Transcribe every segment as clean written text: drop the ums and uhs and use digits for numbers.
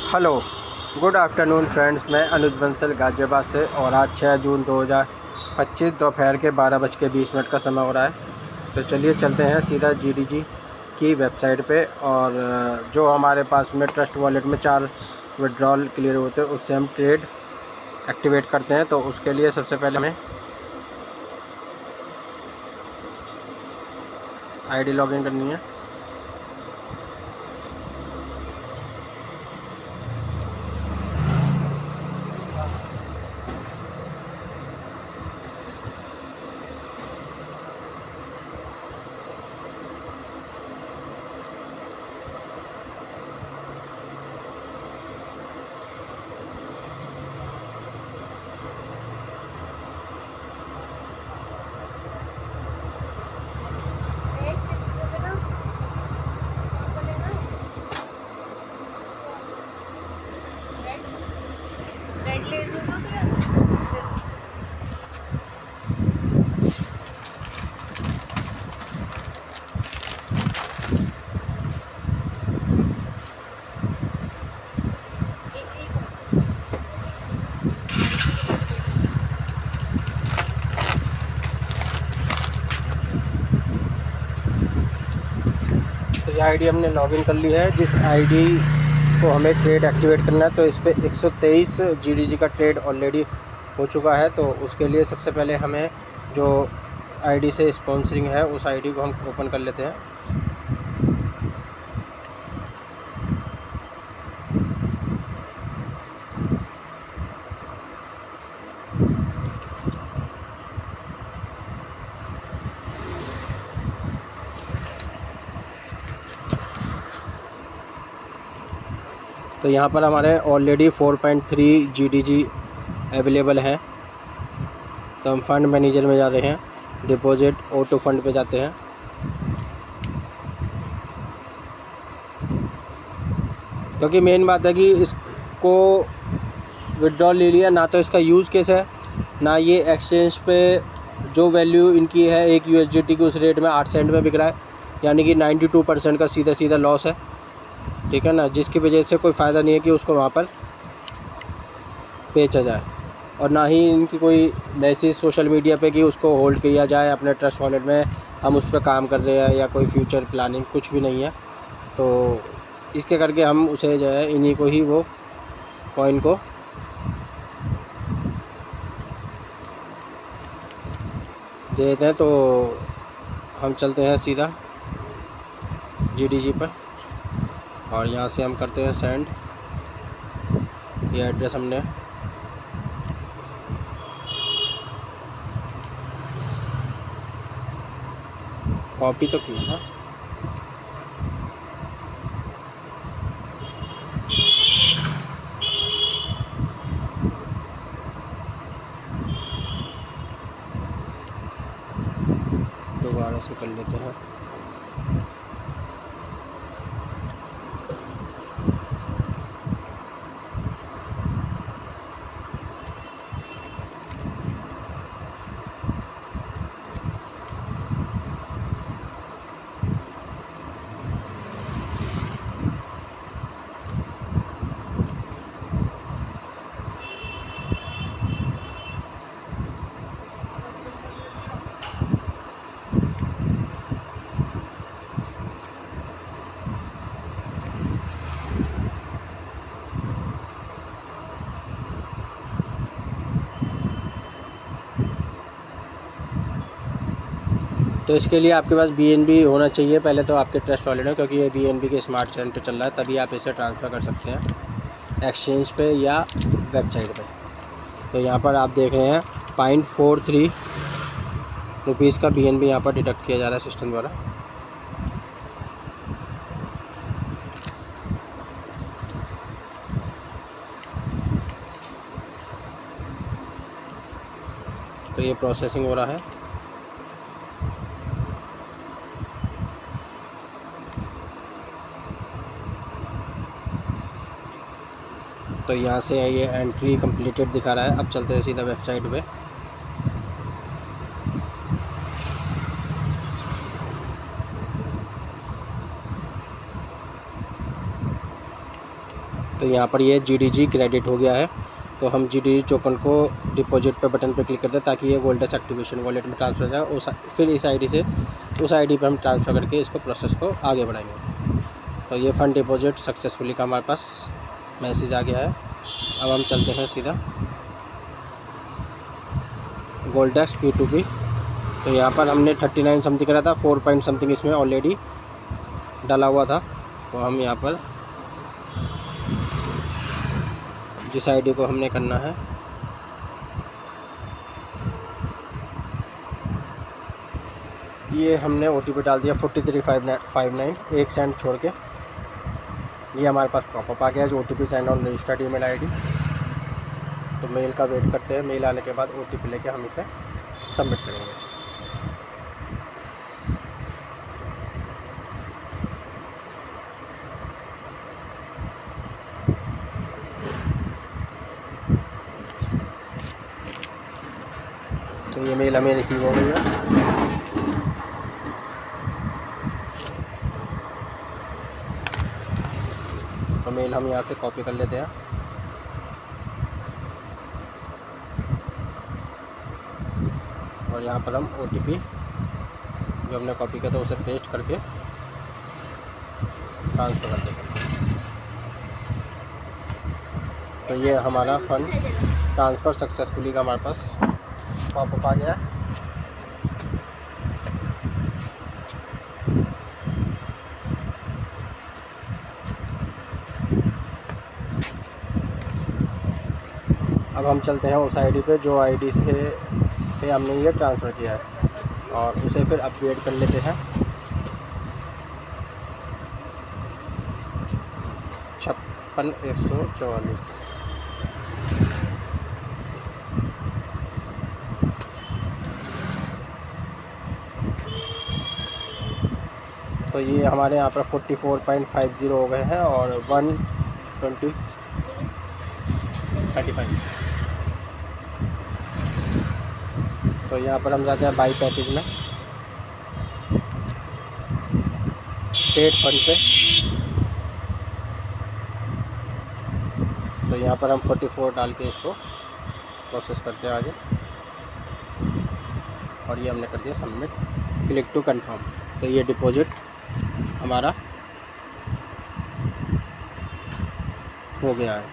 Hello, good afternoon friends. मैं अनुज बंसल गाज़ियाबाद से और आज 6 जून 2025 दोपहर के 12:20 का समय हो रहा है। तो चलिए चलते हैं सीधा जीडीजी की वेबसाइट पे और जो हमारे पास में ट्रस्ट वॉलेट में 4 विड्रॉल क्लियर होते हैं उससे हम ट्रेड एक्टिवेट करते हैं। तो उसके लिए सबसे पहले हमें आईडी लॉगिन करनी है। तो ये आईडी हमने लॉगिन कर ली है। जिस आईडी को हमें ट्रेड एक्टिवेट करना है तो इस पर 123 जीडीजी का ट्रेड ऑलरेडी हो चुका है। तो उसके लिए सबसे पहले हमें जो आईडी से स्पॉन्सरिंग है उस आईडी को हम ओपन कर लेते हैं। तो यहाँ पर हमारे ऑलरेडी 4.3 जीडीजी अवेलेबल हैं। तो हम फंड मैनेजर में जा रहे हैं, डिपॉजिट ऑटो फंड पे जाते हैं। क्योंकि मेन बात है कि इसको विड्रॉल ले लिया ना, तो इसका यूज़ केस है ना ये एक्सचेंज पे जो वैल्यू इनकी है एक यूएसडीटी की उस रेट में 8 सेंट में बिक रहा है, यानी कि 92% का सीधा सीधा लॉस है। ठीक है ना, जिसकी वजह से कोई फ़ायदा नहीं है कि उसको वहाँ पर बेचा जाए, और ना ही इनकी कोई मैसेज सोशल मीडिया पे कि उसको होल्ड किया जाए अपने ट्रस्ट वॉलेट में, हम उस पर काम कर रहे हैं या कोई फ्यूचर प्लानिंग कुछ भी नहीं है। तो इसके करके हम उसे जो है इन्हीं को ही वो कॉइन को दे देते हैं। तो हम चलते हैं सीधा जीडीजी पर और यहाँ से हम करते हैं सेंड। ये एड्रेस हमने कॉपी तो किया था। दोबारा से कर लेते हैं। तो इसके लिए आपके पास बीएनबी होना चाहिए पहले तो आपके ट्रस्ट वॉलेट में, क्योंकि ये बीएनबी के स्मार्ट चैन पे चल रहा है, तभी आप इसे ट्रांसफ़र कर सकते हैं एक्सचेंज पे या वेबसाइट पे। तो यहाँ पर आप देख रहे हैं 0.43 रुपीज़ का बीएनबी यहाँ पर डिडक्ट किया जा रहा है सिस्टम द्वारा। तो ये प्रोसेसिंग हो रहा है। तो यहाँ से ये एंट्री कंप्लीटेड दिखा रहा है। अब चलते हैं सीधा वेबसाइट पे। तो यहाँ पर ये GDG क्रेडिट हो गया है। तो हम GDG टोकन को डिपॉजिट पे बटन पे क्लिक करते हैं ताकि ये गोल्डेक्स एक्टिवेशन वॉलेट में ट्रांसफ़र हो जाए। फिर इस आईडी से उस आईडी पे हम ट्रांसफ़र करके इसको प्रोसेस को आगे बढ़ाएंगे। तो ये फ़ंड डिपॉजिट सक्सेसफुली का हमारे पास मैसेज आ गया है। अब हम चलते हैं सीधा गोल्डेक्स P2P। तो यहाँ पर हमने 39 समथिंग करा था, 4 पॉइंट समथिंग इसमें ऑलरेडी डाला हुआ था। तो हम यहाँ पर जिस आईडी को हमने करना है ये हमने OTP डाल दिया 4359 1 सेंट छोड़ के। ये हमारे पास पॉपअप आ गया है जो OTP send on registered email ID. तो मेल का वेट करते हैं, मेल आने के बाद OTP लेके हम इसे सबमिट करेंगे। तो ये मेल हमें रिसीव हो गई है। तो मेल हम यहाँ से कॉपी कर लेते हैं और यहाँ पर हम OTP जो हमने कॉपी किया था उसे पेस्ट करके ट्रांसफ़र कर देते हैं। तो ये हमारा फ़ंड ट्रांसफ़र सक्सेसफुली का हमारे पास पॉपअप आ गया है। अब हम चलते हैं उस आईडी पे जो आईडी से हमने ये ट्रांसफ़र किया है और उसे फिर अपग्रेड कर लेते हैं 56,144। तो ये हमारे यहाँ पर 44.50 हो गए हैं और 120 35। तो यहाँ पर हम जाते हैं बाई पैकेज में पेड फंड पे। तो यहाँ पर हम 44 डाल के इसको प्रोसेस करते हैं आगे और ये हमने कर दिया सबमिट, क्लिक टू कंफर्म। तो ये डिपॉजिट हमारा हो गया है।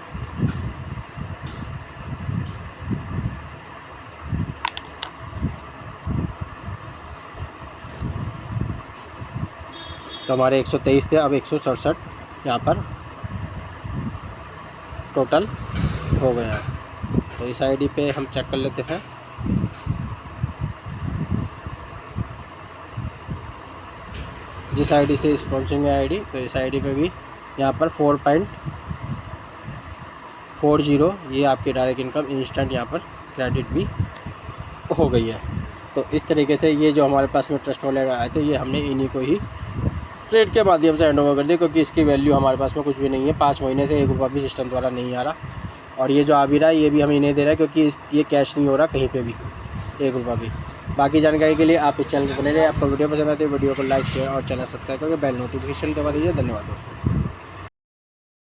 तो हमारे 123 थे, अब 167 यहाँ पर टोटल हो गया है। तो इस आईडी पे हम चेक कर लेते हैं। जिस आईडी से स्पॉन्सरिंग है आईडी, तो इस आईडी पे भी यहाँ पर 4.40 ये आपकी डायरेक्ट इनकम इंस्टेंट यहाँ पर क्रेडिट भी हो गई है। तो इस तरीके से ये जो हमारे पास में ट्रस्ट वॉलेट आए थे ये हमने इन्हीं को ही ट्रेड के माध्यम से हैंड ओवर कर दिया, क्योंकि इसकी वैल्यू हमारे पास में कुछ भी नहीं है। 5 महीने से 1 रुपया भी सिस्टम द्वारा नहीं आ रहा और ये जो आ भी रहा है ये भी हम इन्हें दे रहा है, क्योंकि ये कैश नहीं हो रहा कहीं पे भी 1 रुपया भी। बाकी जानकारी के लिए आप इस चैनल को बने रहिए। आपको वीडियो पसंद आती है वीडियो को लाइक शेयर और चैनल सब्सक्राइब करके बेल नोटिफिकेशन दबा दीजिए। धन्यवाद दोस्तों।